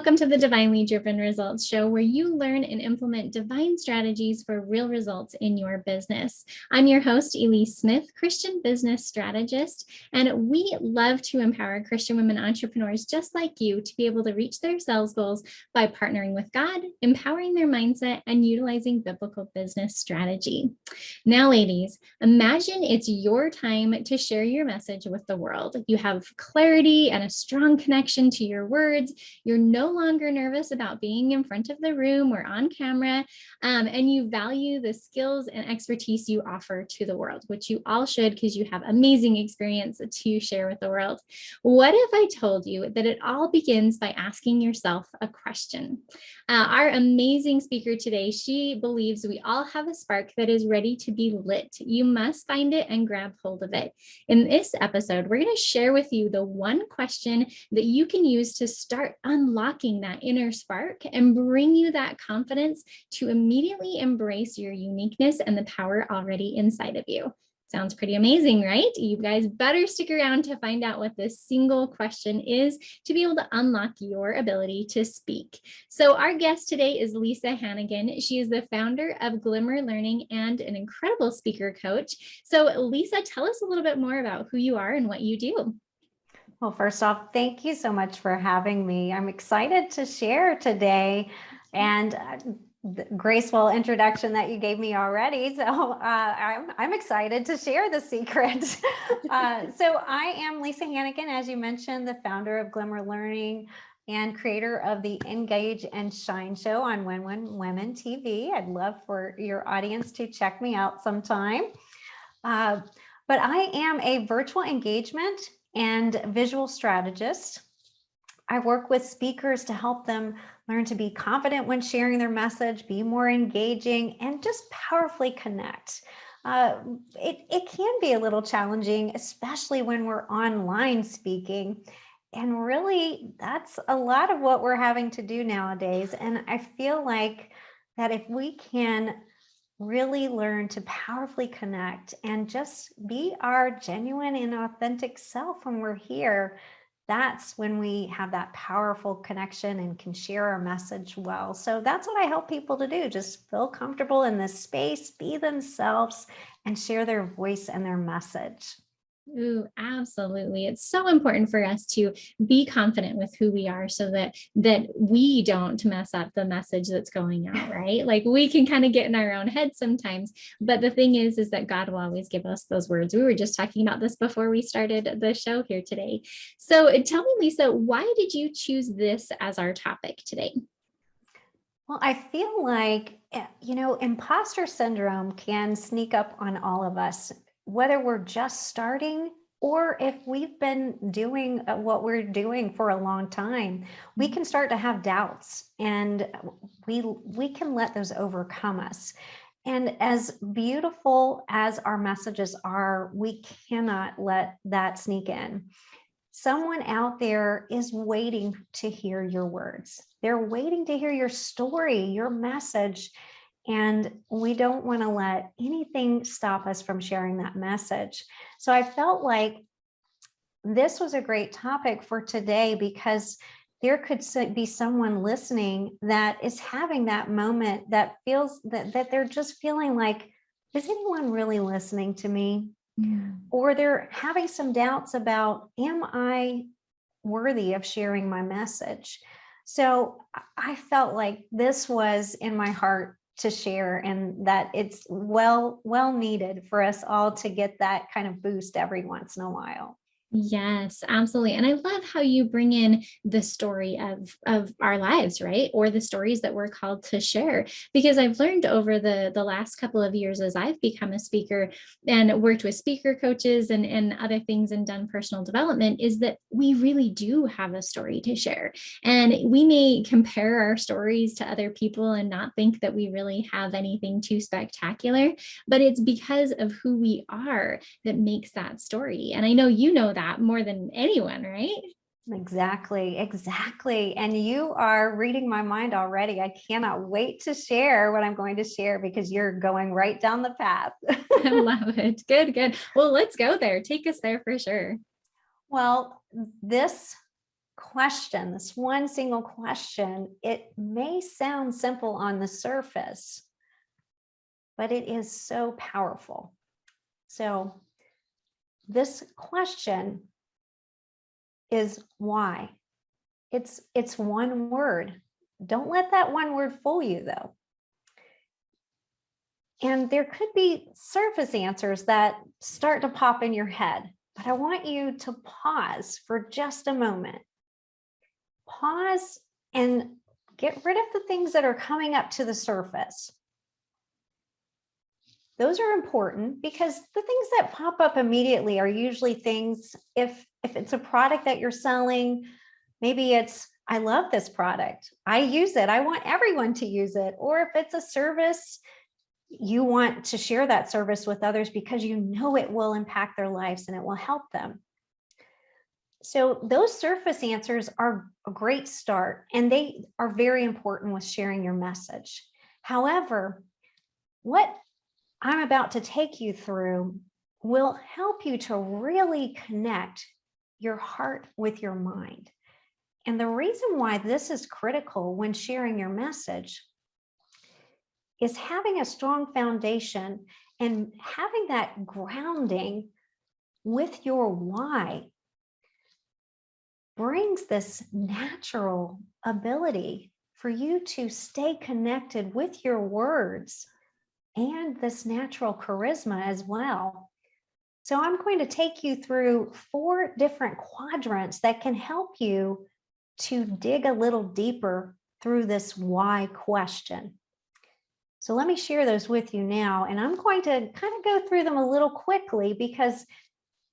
Welcome to the Divinely Driven Results Show, where you learn and implement divine strategies for real results in your business. I'm your host, Elise Smith, Christian business strategist, and we love to empower Christian women entrepreneurs just like you to be able to reach their sales goals by partnering with God, empowering their mindset, and utilizing biblical business strategy. Now, ladies, imagine it's your time to share your message with the world. You have clarity and a strong connection to your words. You're no longer nervous about being in front of the room or on camera, and you value the skills and expertise you offer to the world, which you all should because you have amazing experience to share with the world. What if I told you that it all begins by asking yourself a question? Our amazing speaker today, she believes we all have a spark that is ready to be lit. You must find it and grab hold of it. In this episode, we're going to share with you the one question that you can use to start unlocking that inner spark and bring you that confidence to immediately embrace your uniqueness and the power already inside of you. Sounds pretty amazing, right? You guys better stick around to find out what this single question is to be able to unlock your ability to speak. So our guest today is Lisa Hannigan. She is the founder of Glimmer Learning and an incredible speaker coach. So Lisa, tell us a little bit more about who you are and what you do. Well, first off, thank you so much for having me. I'm excited to share today, and the graceful introduction that you gave me already. So I'm excited to share the secret. So I am Lisa Hannigan, as you mentioned, the founder of Glimmer Learning and creator of the Engage and Shine show on When Women TV. I'd love for your audience to check me out sometime. But I am a virtual engagement and visual strategist. I work with speakers to help them learn to be confident when sharing their message, be more engaging, and just powerfully connect. It can be a little challenging, especially when we're online speaking. And really, that's a lot of what we're having to do nowadays. And I feel like that if we can really learn to powerfully connect and just be our genuine and authentic self when we're here, that's when we have that powerful connection and can share our message well. So that's what I help people to do. Just feel comfortable in this space, be themselves, and share their voice and their message. Ooh, absolutely. It's so important for us to be confident with who we are so that we don't mess up the message that's going out, right? Like we can kind of get in our own head sometimes, but the thing is that God will always give us those words. We were just talking about this before we started the show here today. So tell me, Lisa, why did you choose this as our topic today? Well, I feel like, imposter syndrome can sneak up on all of us, whether we're just starting or if we've been doing what we're doing for a long time. We can start to have doubts, and we can let those overcome us. And as beautiful as our messages are, we cannot let that sneak in. Someone out there is waiting to hear your words. They're waiting to hear your story, your message. And we don't want to let anything stop us from sharing that message. So I felt like this was a great topic for today because there could be someone listening that is having that moment that feels that they're just feeling like, is anyone really listening to me? Or they're having some doubts about, am I worthy of sharing my message? So I felt like this was in my heart to share, and that it's well needed for us all to get that kind of boost every once in a while. Yes, absolutely. And I love how you bring in the story of our lives, right? Or the stories that we're called to share. Because I've learned over the last couple of years as I've become a speaker and worked with speaker coaches and other things and done personal development is that we really do have a story to share. And we may compare our stories to other people and not think that we really have anything too spectacular, but it's because of who we are that makes that story. And I know you know that more than anyone, right? Exactly. And you are reading my mind already. I cannot wait to share what I'm going to share because you're going right down the path. I love it. Good. Well, let's go there. Take us there for sure. Well, this question, this one single question, it may sound simple on the surface, but it is so powerful. So this question is why. It's one word. Don't let that one word fool you, though. And there could be surface answers that start to pop in your head, but I want you to pause for just a moment. Pause and get rid of the things that are coming up to the surface. Those are important because the things that pop up immediately are usually things, if it's a product that you're selling, maybe it's, I love this product, I use it, I want everyone to use it. Or if it's a service, you want to share that service with others because you know it will impact their lives and it will help them. So those surface answers are a great start, and they are very important with sharing your message. However, what I'm about to take you through will help you to really connect your heart with your mind. And the reason why this is critical when sharing your message is having a strong foundation and having that grounding with your why brings this natural ability for you to stay connected with your words and this natural charisma as well. So I'm going to take you through 4 different quadrants that can help you to dig a little deeper through this why question. So let me share those with you now, and I'm going to kind of go through them a little quickly because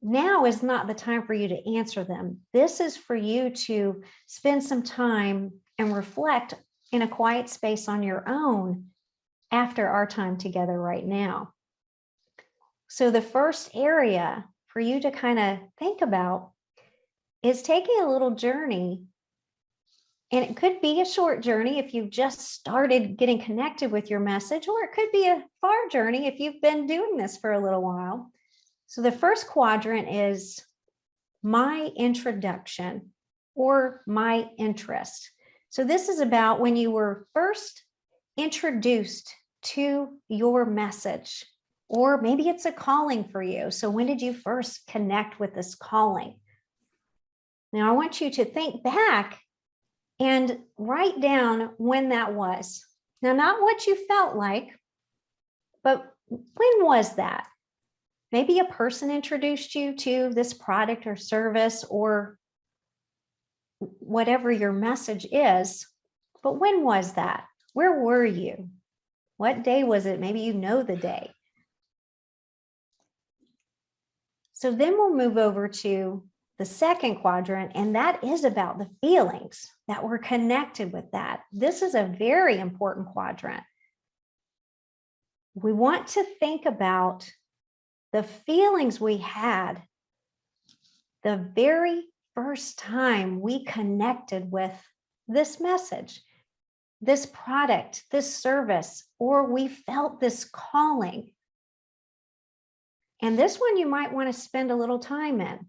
now is not the time for you to answer them. This is for you to spend some time and reflect in a quiet space on your own after our time together right now. So the first area for you to kind of think about is taking a little journey. And it could be a short journey if you've just started getting connected with your message, or it could be a far journey if you've been doing this for a little while. So the first quadrant is my introduction or my interest. So this is about when you were first introduced to your message, or maybe it's a calling for you. So when did you first connect with this calling? Now I want you to think back and write down when that was. Now, not what you felt like, but when was that? Maybe a person introduced you to this product or service or whatever your message is, but when was that? Where were you? What day was it? Maybe you know the day. So then we'll move over to the second quadrant, and that is about the feelings that were connected with that. This is a very important quadrant. We want to think about the feelings we had the very first time we connected with this message, this product, this service, or we felt this calling. And this one you might want to spend a little time in.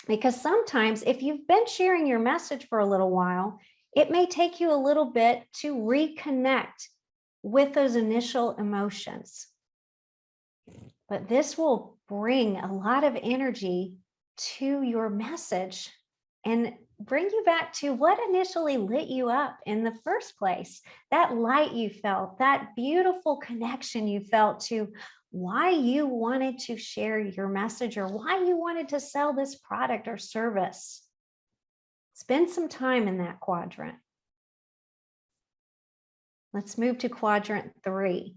Because sometimes if you've been sharing your message for a little while, it may take you a little bit to reconnect with those initial emotions. But this will bring a lot of energy to your message and bring you back to what initially lit you up in the first place. That light you felt, that beautiful connection you felt to why you wanted to share your message or why you wanted to sell this product or service. Spend some time in that quadrant. Let's move to quadrant 3.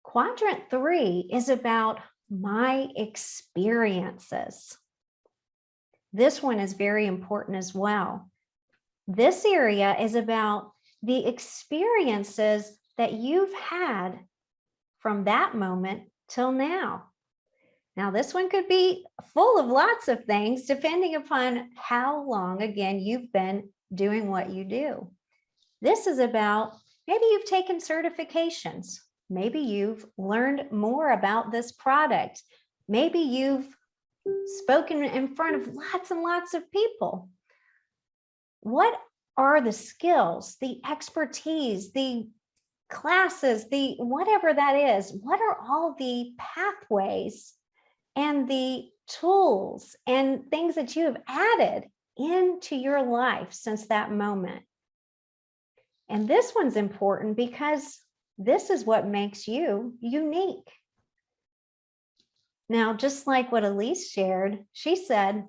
Quadrant 3 is about my experiences. This one is very important as well. This area is about the experiences that you've had from that moment till now. Now, this one could be full of lots of things depending upon how long, again, you've been doing what you do. This is about maybe you've taken certifications. Maybe you've learned more about this product. Maybe you've spoken in front of lots and lots of people. what are the skills, the expertise, the classes, the whatever that is, what are all the pathways and the tools and things that you have added into your life since that moment? And this one's important because this is what makes you unique. Now, just like what Elise shared, she said,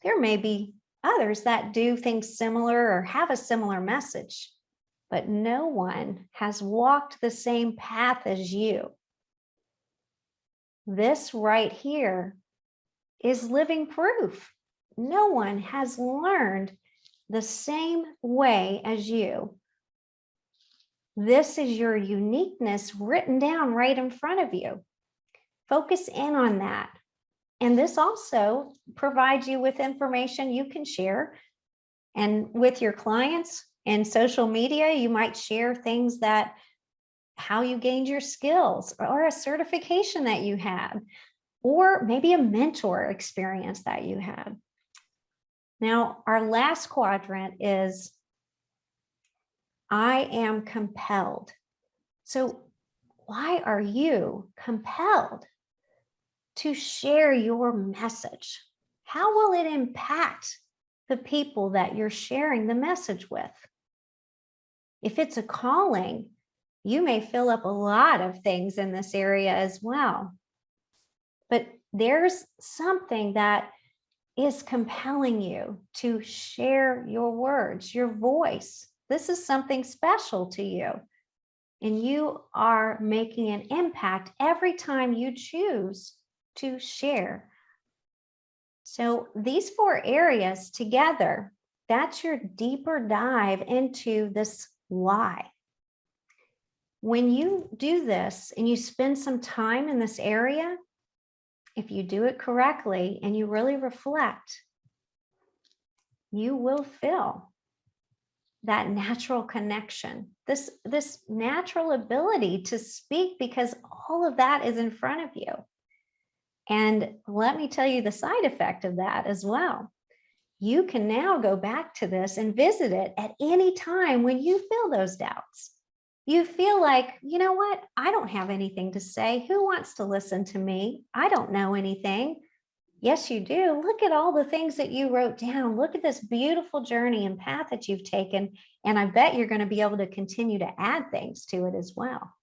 there may be others that do things similar or have a similar message, but no one has walked the same path as you. This right here is living proof. No one has learned the same way as you. This is your uniqueness written down right in front of you. Focus in on that. And this also provides you with information you can share. And with your clients and social media, you might share things that how you gained your skills or a certification that you had, or maybe a mentor experience that you had. Now, our last quadrant is I am compelled. So why are you compelled to share your message? How will it impact the people that you're sharing the message with? If it's a calling, you may fill up a lot of things in this area as well. But there's something that is compelling you to share your words, your voice. This is something special to you. And you are making an impact every time you choose to share. So these 4 areas together, that's your deeper dive into this why. When you do this and you spend some time in this area, if you do it correctly and you really reflect, you will feel that natural connection, this natural ability to speak, because all of that is in front of you. And let me tell you the side effect of that as well. You can now go back to this and visit it at any time when you feel those doubts. You feel like, you know what? I don't have anything to say. Who wants to listen to me? I don't know anything. Yes, you do. Look at all the things that you wrote down. Look at this beautiful journey and path that you've taken. And I bet you're going to be able to continue to add things to it as well.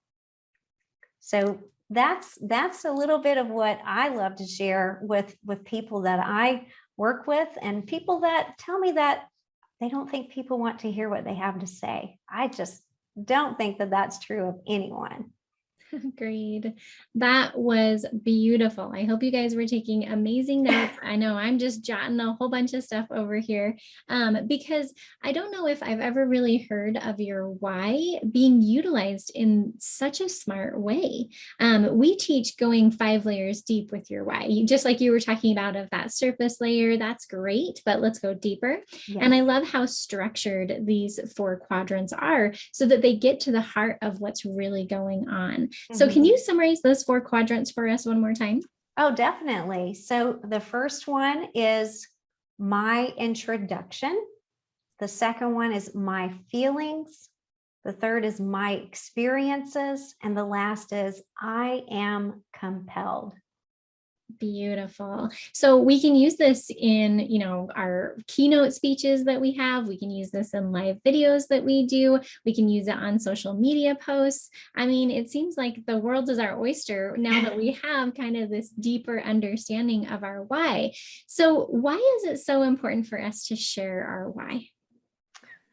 So that's a little bit of what I love to share with people that I work with, and people that tell me that they don't think people want to hear what they have to say. I just don't think that that's true of anyone. Agreed. That was beautiful. I hope you guys were taking amazing notes. I know I'm just jotting a whole bunch of stuff over here because I don't know if I've ever really heard of your why being utilized in such a smart way. We teach going 5 layers deep with your why, just like you were talking about of that surface layer. That's great, but let's go deeper. Yes. And I love how structured these 4 quadrants are so that they get to the heart of what's really going on. So can you summarize those 4 quadrants for us one more time? Oh, definitely. So the first one is my introduction. The second one is my feelings. The third is my experiences. And the last is I am compelled. Beautiful. So we can use this in, our keynote speeches that we have. We can use this in live videos that we do. We can use it on social media posts. I mean, it seems like the world is our oyster now that we have kind of this deeper understanding of our why. So why is it so important for us to share our why?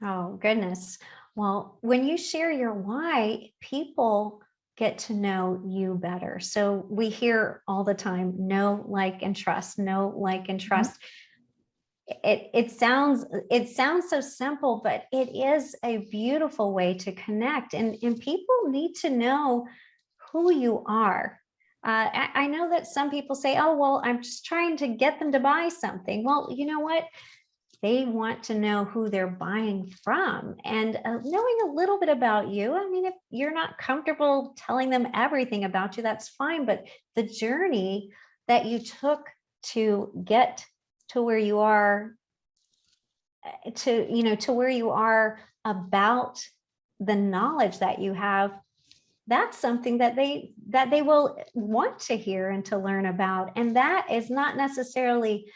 Oh, goodness. Well, when you share your why, people get to know you better. So we hear all the time, know, like, and trust, know, like, and trust. It sounds so simple, but it is a beautiful way to connect. And people need to know who you are. I know that some people say, oh, well, I'm just trying to get them to buy something. Well, you know what? They want to know who they're buying from, and knowing a little bit about you. I mean, if you're not comfortable telling them everything about you, that's fine. But the journey that you took to get to where you are to where you are about the knowledge that you have, that's something that they will want to hear and to learn about. And that is not necessarily,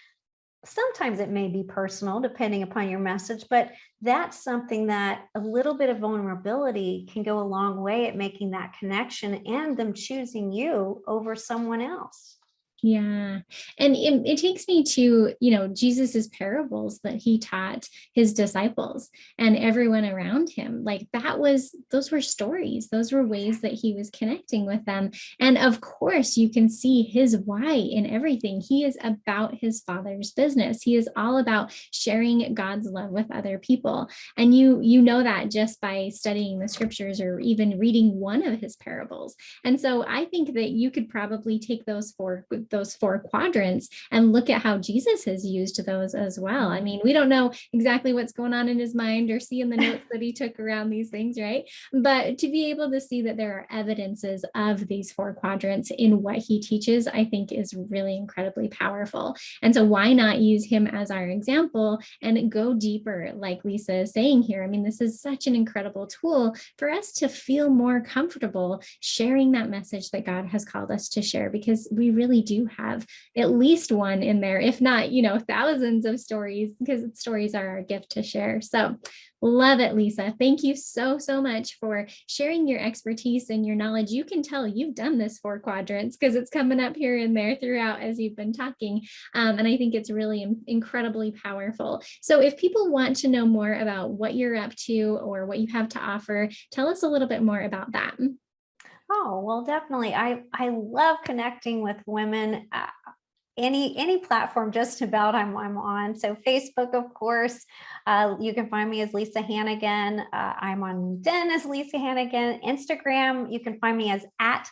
sometimes it may be personal depending upon your message, but that's something that a little bit of vulnerability can go a long way at making that connection and them choosing you over someone else. Yeah. And it takes me to, Jesus's parables that he taught his disciples and everyone around him. Like those were stories. Those were ways that he was connecting with them. And of course, you can see his why in everything. He is about his Father's business. He is all about sharing God's love with other people. And you know that just by studying the scriptures or even reading one of his parables. And so I think that you could probably take those four quadrants and look at how Jesus has used those as well. I mean, we don't know exactly what's going on in his mind or see in the notes that he took around these things, right? But to be able to see that there are evidences of these four quadrants in what he teaches, I think is really incredibly powerful. And so why not use him as our example and go deeper, like Lisa is saying here? I mean, this is such an incredible tool for us to feel more comfortable sharing that message that God has called us to share, because we really do have at least one in there, if not, thousands of stories, because stories are our gift to share. So love it, Lisa. Thank you so much for sharing your expertise and your knowledge. You can tell you've done this four quadrants because it's coming up here and there throughout as you've been talking. And I think it's really incredibly powerful. So if people want to know more about what you're up to or what you have to offer, tell us a little bit more about that. Oh, well, definitely. I love connecting with women. Any platform just about I'm on. So Facebook, of course, you can find me as Lisa Hannigan. I'm on LinkedIn as Lisa Hannigan. Instagram, you can find me as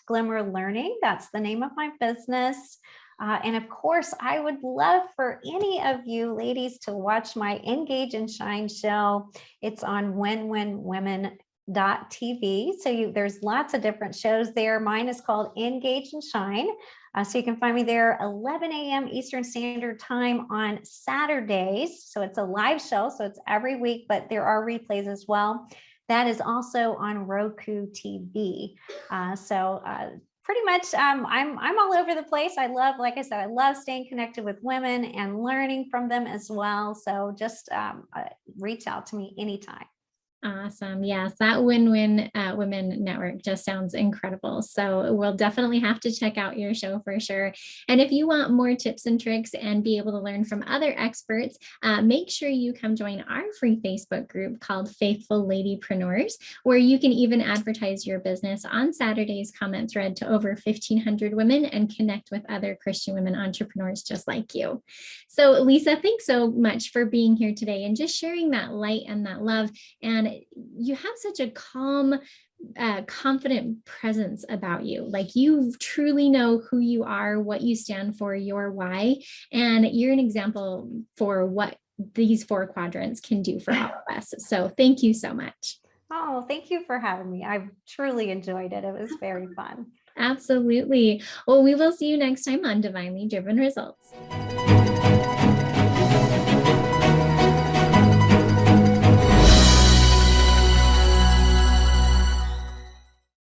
@Glimmer Learning. That's the name of my business. And of course, I would love for any of you ladies to watch my Engage and Shine show. It's on WinWinWomen.tv. So there's lots of different shows there. Mine is called Engage and Shine. So you can find me there 11 a.m. Eastern Standard Time on Saturdays. So it's a live show, so it's every week, but there are replays as well. That is also on Roku TV. Pretty much I'm all over the place. Like I said, I love staying connected with women and learning from them as well. So just reach out to me anytime. Awesome. Yes, that Win-Win Women Network just sounds incredible. So we'll definitely have to check out your show for sure. And if you want more tips and tricks and be able to learn from other experts, make sure you come join our free Facebook group called Faithful Ladypreneurs, where you can even advertise your business on Saturday's comment thread to over 1,500 women and connect with other Christian women entrepreneurs just like you. So Lisa, thanks so much for being here today and just sharing that light and that love. And you have such a calm, confident presence about you. Like you truly know who you are, what you stand for, your why, and you're an example for what these four quadrants can do for all of us. So thank you so much. Oh, thank you for having me. I've truly enjoyed it. It was very fun. Absolutely. Well, we will see you next time on Divinely Driven Results.